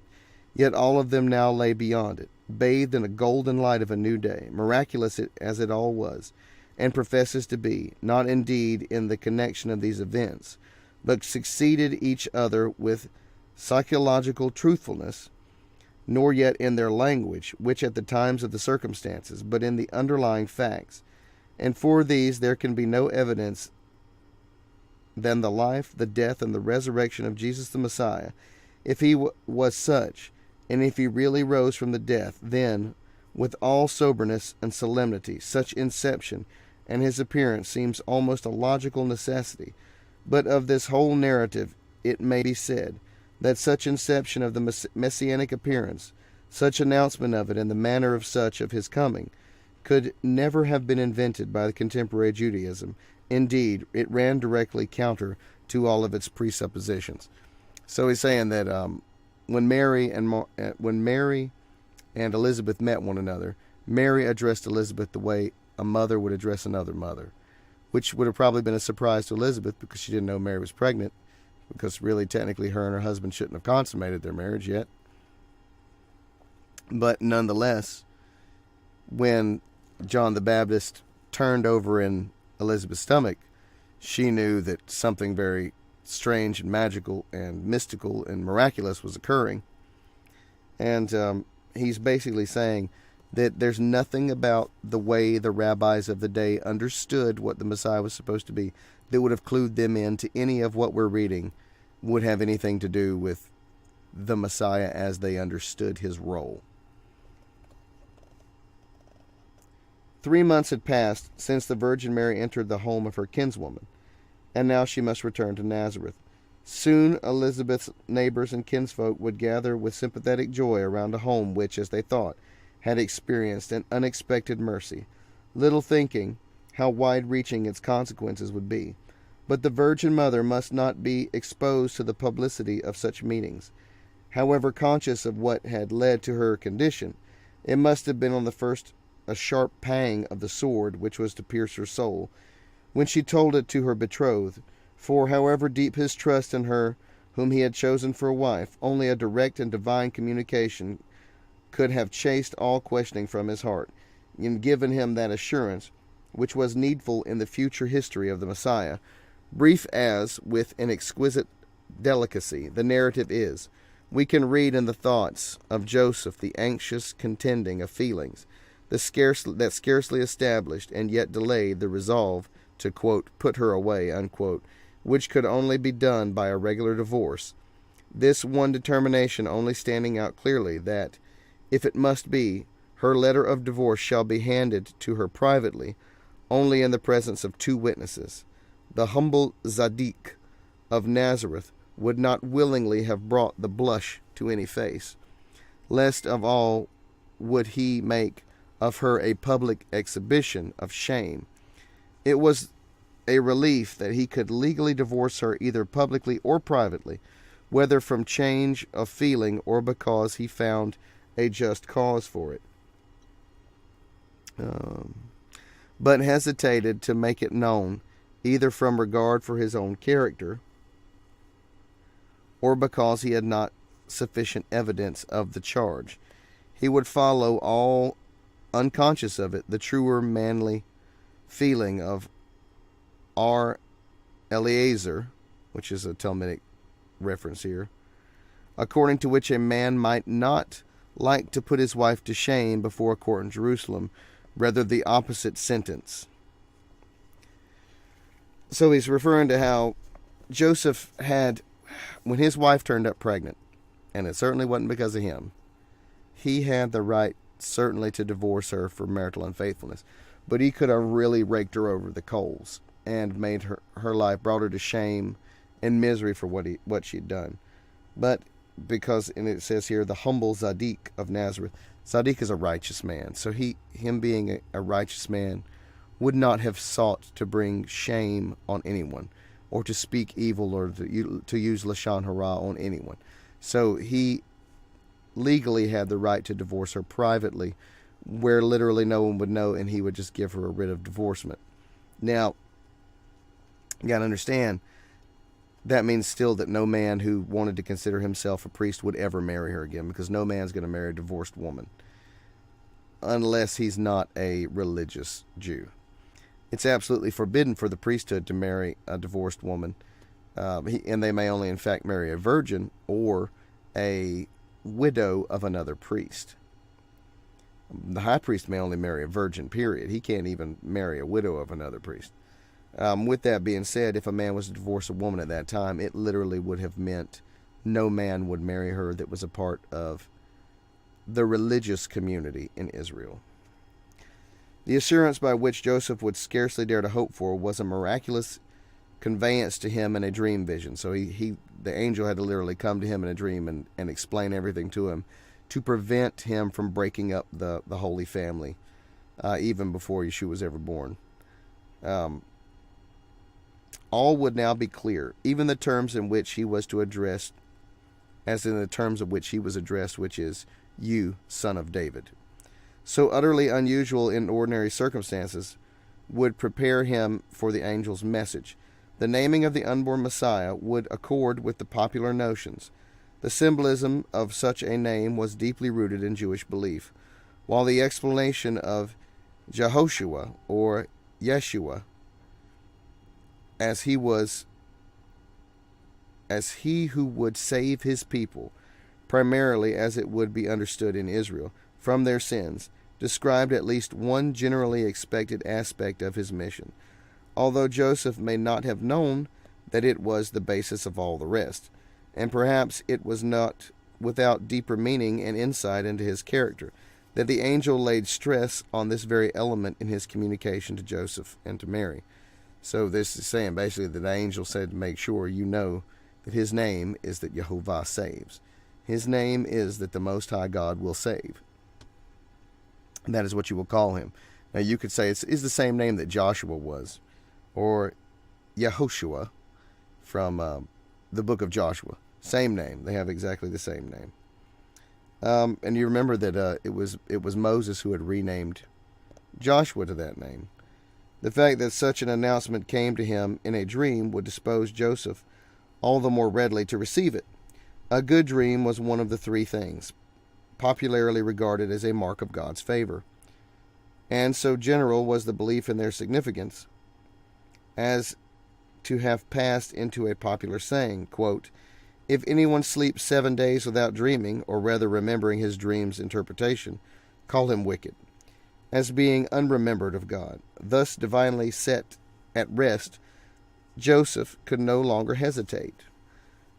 yet all of them now lay beyond it, bathed in a golden light of a new day, miraculous as it all was, and professes to be, not indeed in the connection of these events, but succeeded each other with psychological truthfulness, nor yet in their language, which at the times of the circumstances, but in the underlying facts. And for these there can be no evidence than the life, the death, and the resurrection of Jesus the Messiah. If he was such, and if he really rose from the death, then, with all soberness and solemnity, such inception and his appearance seems almost a logical necessity. But of this whole narrative it may be said that such inception of the messianic appearance, such announcement of it, and the manner of such of his coming, could never have been invented by the contemporary Judaism. Indeed, it ran directly counter to all of its presuppositions. So he's saying that when Mary and Elizabeth met one another, Mary addressed Elizabeth the way a mother would address another mother, which would have probably been a surprise to Elizabeth because she didn't know Mary was pregnant, because really technically her and her husband shouldn't have consummated their marriage yet. But nonetheless, when John the Baptist turned over in Elizabeth's stomach, she knew that something very strange and magical and mystical and miraculous was occurring. And he's basically saying that there's nothing about the way the rabbis of the day understood what the Messiah was supposed to be that would have clued them into any of what we're reading would have anything to do with the Messiah as they understood his role. 3 months had passed since the Virgin Mary entered the home of her kinswoman, and now she must return to Nazareth. Soon Elizabeth's neighbors and kinsfolk would gather with sympathetic joy around a home which, as they thought, had experienced an unexpected mercy, little thinking how wide-reaching its consequences would be. But the Virgin Mother must not be exposed to the publicity of such meetings. However conscious of what had led to her condition, it must have been on the first a sharp pang of the sword which was to pierce her soul, when she told it to her betrothed, for however deep his trust in her whom he had chosen for a wife, only a direct and divine communication could have chased all questioning from his heart, and given him that assurance which was needful in the future history of the Messiah. Brief as, with an exquisite delicacy, the narrative is, we can read in the thoughts of Joseph the anxious contending of feelings that scarcely established and yet delayed the resolve to, quote, put her away, unquote, which could only be done by a regular divorce, this one determination only standing out clearly, that, if it must be, her letter of divorce shall be handed to her privately, only in the presence of 2 witnesses. The humble Zadik of Nazareth would not willingly have brought the blush to any face, lest of all would he make of her a public exhibition of shame. It was a relief that he could legally divorce her either publicly or privately, whether from change of feeling or because he found a just cause for it, but hesitated to make it known, either from regard for his own character or because he had not sufficient evidence of the charge. He would follow, all unconscious of it, the truer manly feeling of R. Eliezer, which is a Talmudic reference here, according to which a man might not like to put his wife to shame before a court in Jerusalem, rather the opposite sentence. So he's referring to how Joseph had, when his wife turned up pregnant, and it certainly wasn't because of him, he had the right certainly to divorce her for marital unfaithfulness, but he could have really raked her over the coals and made her life, brought her to shame and misery for what she'd done. But because, and it says here, the humble Zadik of Nazareth, Zadik is a righteous man, so him being a righteous man would not have sought to bring shame on anyone, or to speak evil, or to use Lashon Hara on anyone. So he legally had the right to divorce her privately, where literally no one would know, and he would just give her a writ of divorcement. Now, you got to understand, that means still that no man who wanted to consider himself a priest would ever marry her again, because no man's going to marry a divorced woman unless he's not a religious Jew. It's absolutely forbidden for the priesthood to marry a divorced woman, and they may only in fact marry a virgin or a widow of another priest. The high priest may only marry a virgin, period. He can't even marry a widow of another priest. With that being said, if a man was to divorce a woman at that time, it literally would have meant no man would marry her that was a part of the religious community in Israel. The assurance by which Joseph would scarcely dare to hope for was a miraculous conveyance to him in a dream vision. So the angel had to literally come to him in a dream and explain everything to him to prevent him from breaking up the Holy Family, even before Yeshua was ever born. All would now be clear, even the terms in which he was to address, as in the terms of which he was addressed, which is, you, son of David. So utterly unusual in ordinary circumstances, would prepare him for the angel's message. The naming of the unborn Messiah would accord with the popular notions. The symbolism of such a name was deeply rooted in Jewish belief, while the explanation of Jehoshua or Yeshua as he who would save his people, primarily as it would be understood in Israel, from their sins, described at least one generally expected aspect of his mission, although Joseph may not have known that it was the basis of all the rest, and perhaps it was not without deeper meaning and insight into his character that the angel laid stress on this very element in his communication to Joseph and to Mary. So this is saying basically that the angel said to make sure you know that his name is that Jehovah saves. His name is that the Most High God will save. And that is what you will call him. Now you could say it's the same name that Joshua was, or Yehoshua from the book of Joshua. Same name. They have exactly the same name. And you remember that it was Moses who had renamed Joshua to that name. The fact that such an announcement came to him in a dream would dispose Joseph all the more readily to receive it. A good dream was one of the three things, popularly regarded as a mark of God's favor. And so general was the belief in their significance as to have passed into a popular saying, quote, "If anyone sleeps 7 days without dreaming, or rather remembering his dream's interpretation, call him wicked," as being unremembered of God. Thus divinely set at rest, Joseph could no longer hesitate.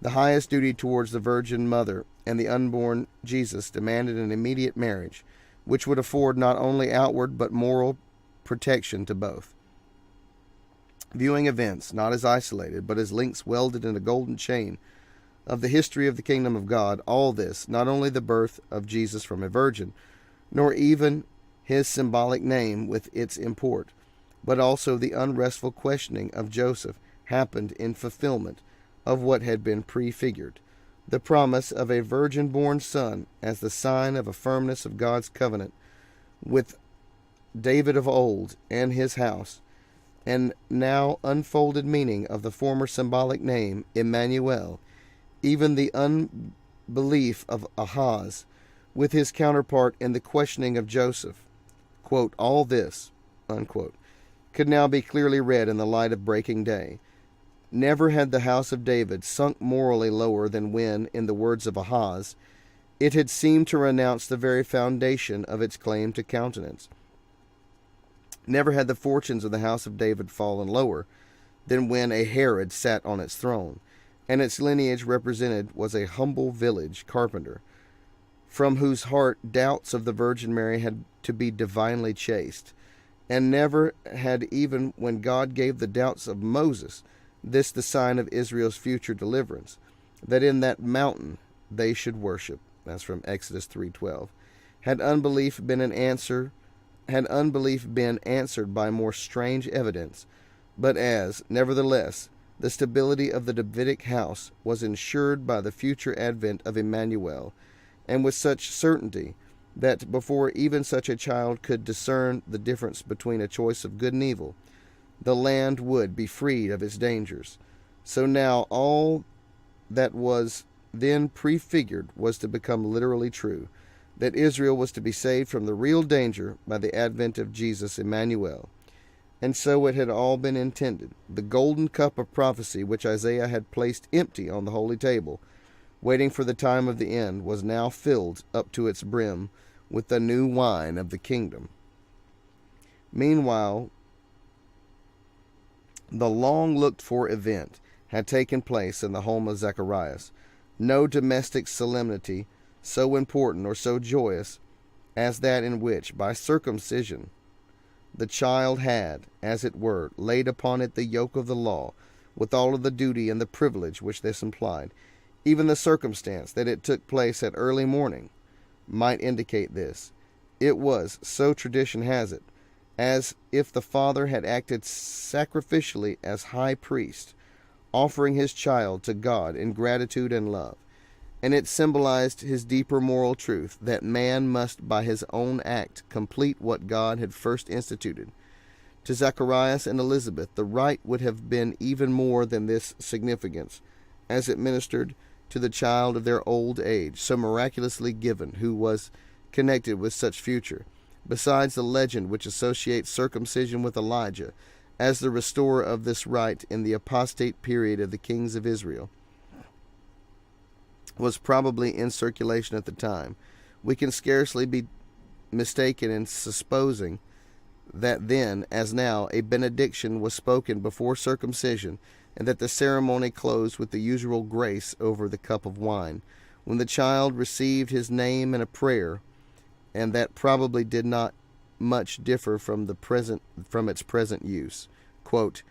The highest duty towards the Virgin Mother and the unborn Jesus demanded an immediate marriage, which would afford not only outward but moral protection to both. Viewing events not as isolated, but as links welded in a golden chain of the history of the kingdom of God, all this, not only the birth of Jesus from a virgin, nor even his symbolic name with its import, but also the unrestful questioning of Joseph, happened in fulfillment of what had been prefigured, the promise of a virgin-born son as the sign of a firmness of God's covenant with David of old and his house, and now unfolded meaning of the former symbolic name, Emmanuel, even the unbelief of Ahaz, with his counterpart in the questioning of Joseph, quote, all this, unquote, could now be clearly read in the light of breaking day. Never had the house of David sunk morally lower than when, in the words of Ahaz, it had seemed to renounce the very foundation of its claim to countenance. Never had the fortunes of the house of David fallen lower than when a Herod sat on its throne, and its lineage represented was a humble village carpenter, from whose heart doubts of the Virgin Mary had to be divinely chaste. And never had, even when God gave the doubts of Moses, this the sign of Israel's future deliverance, that in that mountain they should worship. That's from Exodus 3:12. Had unbelief been answered by more strange evidence, but as, nevertheless, the stability of the Davidic house was ensured by the future advent of Emmanuel, and with such certainty that before even such a child could discern the difference between a choice of good and evil, the land would be freed of its dangers. So now all that was then prefigured was to become literally true, that Israel was to be saved from the real danger by the advent of Jesus Emmanuel. And so it had all been intended. The golden cup of prophecy which Isaiah had placed empty on the holy table, waiting for the time of the end, was now filled up to its brim with the new wine of the kingdom. Meanwhile, the long-looked-for event had taken place in the home of Zacharias. No domestic solemnity so important or so joyous as that in which, by circumcision, the child had, as it were, laid upon it the yoke of the law, with all of the duty and the privilege which this implied. Even the circumstance that it took place at early morning might indicate this. It was, so tradition has it, as if the father had acted sacrificially as high priest, offering his child to God in gratitude and love. And it symbolized his deeper moral truth that man must by his own act complete what God had first instituted. To Zacharias and Elizabeth, the rite would have been even more than this significance, as it ministered to the child of their old age, so miraculously given, who was connected with such future, besides the legend which associates circumcision with Elijah as the restorer of this rite in the apostate period of the kings of Israel, was probably in circulation at the time. We can scarcely be mistaken in supposing that then, as now, a benediction was spoken before circumcision, and that the ceremony closed with the usual grace over the cup of wine, when the child received his name in a prayer, and that probably did not much differ from its present use. Quote,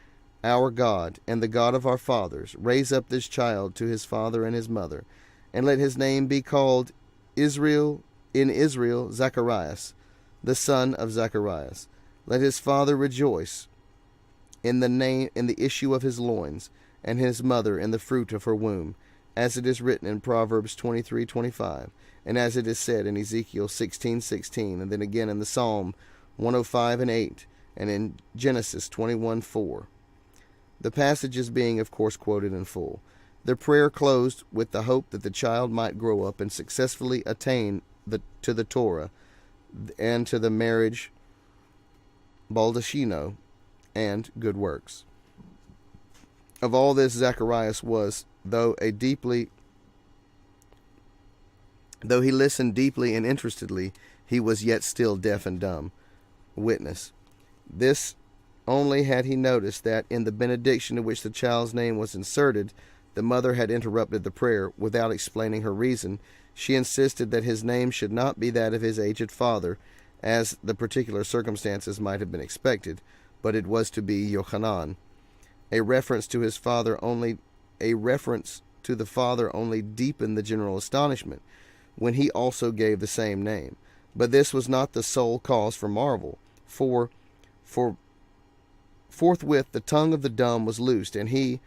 "Our God and the God of our fathers, raise up this child to his father and his mother, and let his name be called Israel Zacharias, the son of Zacharias. Let his father rejoice in the issue of his loins, and his mother in the fruit of her womb, as it is written in Proverbs 23:25, and as it is said in Ezekiel 16:16, and then again in the Psalm 105:8, and in Genesis 21:4. The passages being, of course, quoted in full. The prayer closed with the hope that the child might grow up and successfully attain to the Torah and to the marriage baldachino and good works. Of all this Zacharias was, though he listened deeply and interestedly, he was yet still deaf and dumb. Witness. This only had he noticed that in the benediction in which the child's name was inserted, the mother had interrupted the prayer without explaining her reason. She insisted that his name should not be that of his aged father, as the particular circumstances might have been expected, but it was to be Yochanan. A reference to the father only deepened the general astonishment, when he also gave the same name. But this was not the sole cause for marvel, for forthwith the tongue of the dumb was loosed, and he,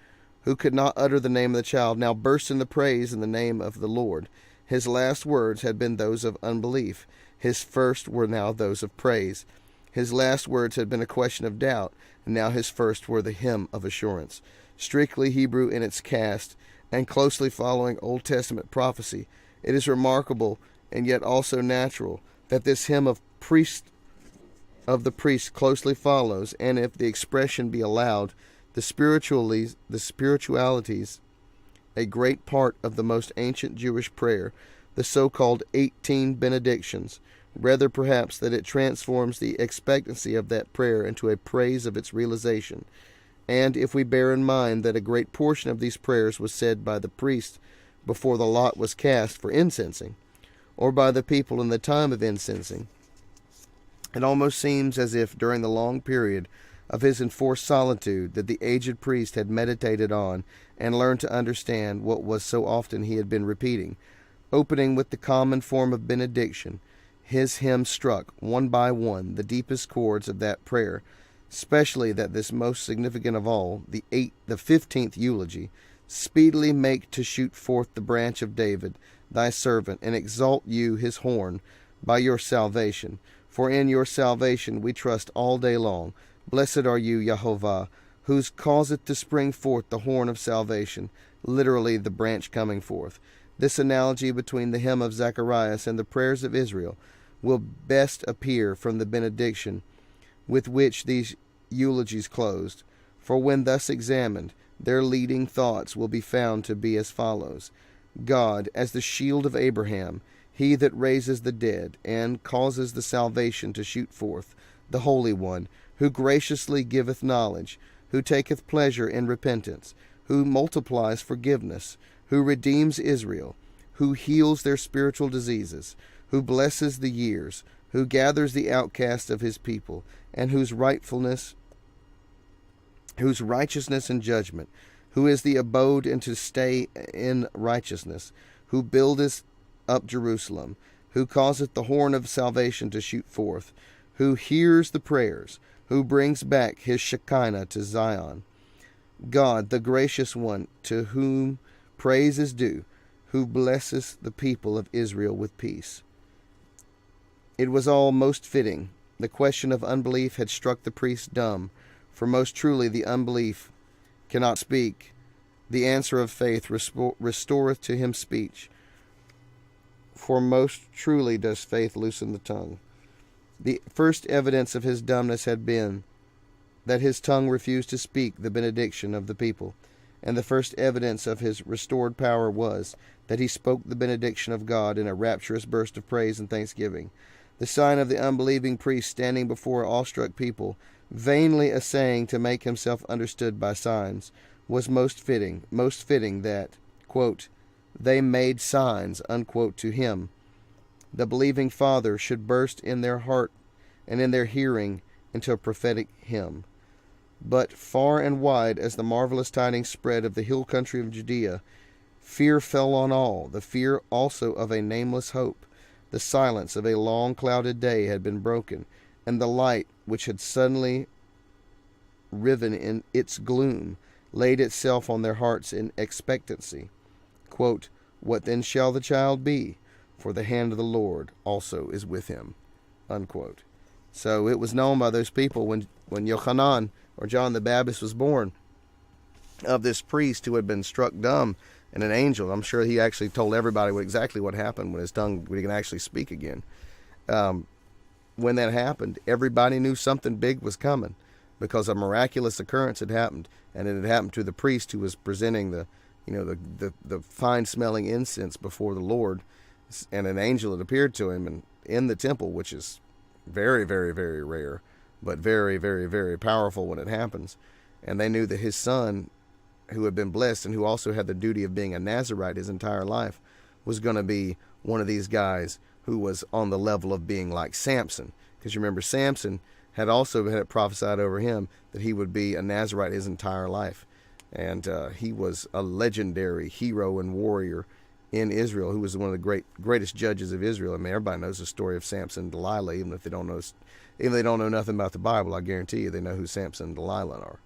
who could not utter the name of the child, now burst into praise in the name of the Lord. His last words had been those of unbelief. His first were now those of praise. His last words had been a question of doubt, and now his first were the hymn of assurance. Strictly Hebrew in its cast, and closely following Old Testament prophecy, it is remarkable, and yet also natural, that this hymn of the priest closely follows, and if the expression be allowed, the spiritualities, a great part of the most ancient Jewish prayer, the so-called 18 benedictions, rather perhaps that it transforms the expectancy of that prayer into a praise of its realization. And if we bear in mind that a great portion of these prayers was said by the priest before the lot was cast for incensing, or by the people in the time of incensing, it almost seems as if during the long period of his enforced solitude that the aged priest had meditated on and learned to understand what was so often he had been repeating. Opening with the common form of benediction, his hymn struck, one by one, the deepest chords of that prayer, especially that this most significant of all, the 15th eulogy, speedily make to shoot forth the branch of David, thy servant, and exalt you his horn by your salvation. For in your salvation we trust all day long. Blessed are you, Yehovah, whose causeth to spring forth the horn of salvation, literally the branch coming forth. This analogy between the hymn of Zacharias and the prayers of Israel will best appear from the benediction with which these eulogies closed. For when thus examined, their leading thoughts will be found to be as follows. God, as the shield of Abraham, he that raises the dead, and causes the salvation to shoot forth, the Holy One, who graciously giveth knowledge, who taketh pleasure in repentance, who multiplies forgiveness, who redeems Israel, who heals their spiritual diseases, who blesses the years, who gathers the outcast of his people, and whose righteousness and judgment, who is the abode and to stay in righteousness, who buildeth up Jerusalem, who causeth the horn of salvation to shoot forth, who hears the prayers, who brings back his Shekinah to Zion. God, the gracious one, to whom praise is due, who blesseth the people of Israel with peace. It was all most fitting. The question of unbelief had struck the priest dumb, for most truly the unbelief cannot speak. The answer of faith restoreth to him speech, for most truly does faith loosen the tongue. The first evidence of his dumbness had been that his tongue refused to speak the benediction of the people, and the first evidence of his restored power was that he spoke the benediction of God in a rapturous burst of praise and thanksgiving. The sign of the unbelieving priest standing before awestruck people, vainly essaying to make himself understood by signs, was most fitting that, quote, they made signs, unquote, to him. The believing father should burst in their heart and in their hearing into a prophetic hymn. But far and wide as the marvelous tidings spread of the hill country of Judea, fear fell on all, the fear also of a nameless hope. The silence of a long clouded day had been broken, and the light which had suddenly riven in its gloom laid itself on their hearts in expectancy. Quote, what then shall the child be? For the hand of the Lord also is with him. Unquote. So it was known by those people when Yochanan, or John the Baptist, was born, of this priest who had been struck dumb and an angel. I'm sure he actually told everybody exactly what happened when he can actually speak again. When that happened, everybody knew something big was coming, because a miraculous occurrence had happened, and it had happened to the priest who was presenting the fine-smelling incense before the Lord, and an angel had appeared to him and in the temple, which is very, very, very rare, but very, very, very powerful when it happens. And they knew that his son, who had been blessed and who also had the duty of being a Nazirite his entire life, was going to be one of these guys who was on the level of being like Samson. Because you remember, Samson had also had it prophesied over him that he would be a Nazirite his entire life. And he was a legendary hero and warrior in Israel, who was one of the greatest judges of Israel. I mean, everybody knows the story of Samson and Delilah, even if they don't know nothing about the Bible. I guarantee you they know who Samson and Delilah are.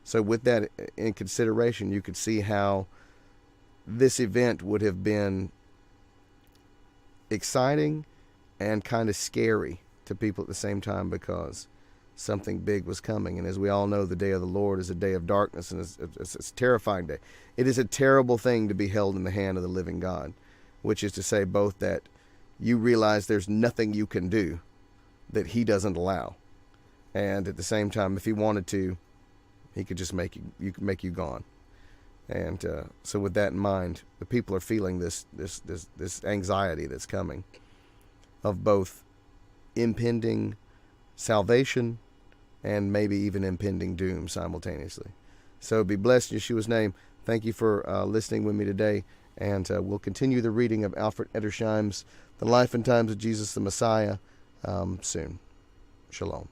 So with that in consideration, you could see how this event would have been exciting and kind of scary to people at the same time, because something big was coming. And as we all know, the day of the Lord is a day of darkness, and it's a terrifying day. It is a terrible thing to be held in the hand of the living God, which is to say both that you realize there's nothing you can do that he doesn't allow, and at the same time, if he wanted to, he could just make you gone. And so with that in mind, the people are feeling this anxiety that's coming of both impending salvation and maybe even impending doom simultaneously. So be blessed in Yeshua's name. Thank you for listening with me today, and we'll continue the reading of Alfred Edersheim's The Life and Times of Jesus the Messiah soon. Shalom.